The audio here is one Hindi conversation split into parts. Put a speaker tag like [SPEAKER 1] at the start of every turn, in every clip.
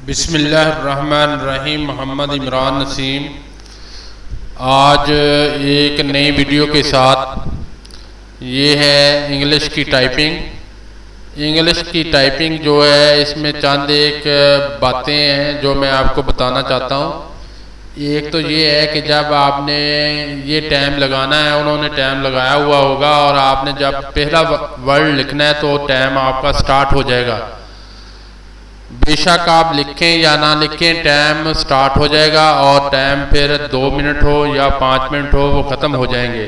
[SPEAKER 1] बिस्मिल्लाहिर्रहमानिर्रहीम। मोहम्मद इमरान नसीम आज एक नई वीडियो के साथ। ये है इंग्लिश की टाइपिंग। इंग्लिश की टाइपिंग जो है इसमें चंद एक बातें हैं जो मैं आपको बताना चाहता हूँ। एक तो ये है कि जब आपने ये टाइम लगाना है, उन्होंने टाइम लगाया हुआ होगा और आपने जब पहला वर्ड लिखना है तो टाइम आपका स्टार्ट हो जाएगा। बेशक आप लिखें या ना लिखें, टाइम स्टार्ट हो जाएगा और टाइम फिर 2 मिनट हो या 5 मिनट हो वो ख़त्म हो जाएंगे।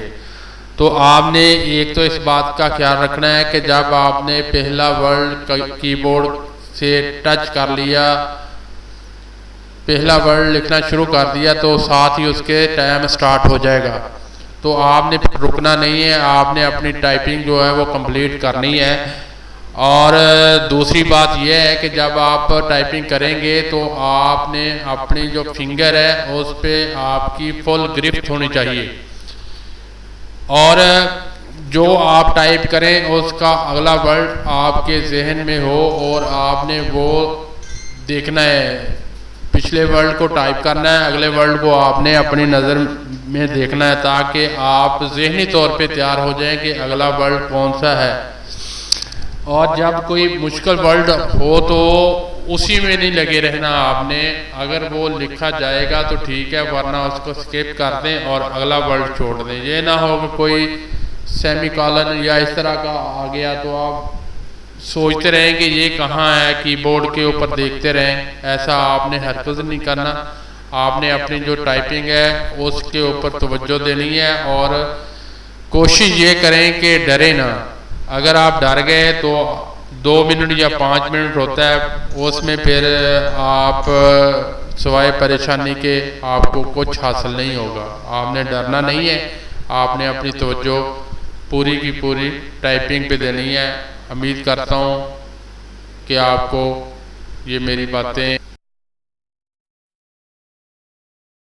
[SPEAKER 1] तो आपने एक तो इस बात का ख्याल रखना है कि जब आपने पहला वर्ड कीबोर्ड से टच कर लिया, पहला वर्ड लिखना शुरू कर दिया तो साथ ही उसके टाइम स्टार्ट हो जाएगा। तो आपने रुकना नहीं है, आपने अपनी टाइपिंग जो है वो कंप्लीट करनी है। और दूसरी बात यह है कि जब आप टाइपिंग करेंगे तो आपने अपनी जो फिंगर है उस पर आपकी फुल ग्रिप होनी चाहिए और जो आप टाइप करें उसका अगला वर्ड आपके जहन में हो और आपने वो देखना है। पिछले वर्ड को टाइप करना है, अगले वर्ड को आपने अपनी नज़र में देखना है ताकि आप जहनी तौर पे तैयार हो जाएं कि अगला वर्ड कौन सा है। और जब कोई मुश्किल वर्ड हो तो उसी में नहीं लगे रहना आपने। अगर वो लिखा जाएगा तो ठीक है, वरना उसको स्किप कर दें और अगला वर्ड छोड़ दें। ये ना हो कि कोई सेमीकोलन या इस तरह का आ गया तो आप सोचते रहें कि ये कहाँ है, कीबोर्ड के ऊपर देखते रहें। ऐसा आपने हरकत नहीं करना। आपने अपनी जो टाइपिंग है उसके ऊपर तवज्जो देनी है और कोशिश ये करें कि डरे ना। अगर आप डर गए तो 2 मिनट या 5 मिनट होता है, उसमें फिर आप सिवाय परेशानी के आपको कुछ हासिल नहीं होगा। आपने डरना नहीं है, आपने अपनी तवज्जो पूरी की पूरी टाइपिंग पे देनी है। उम्मीद करता हूँ कि आपको ये मेरी बातें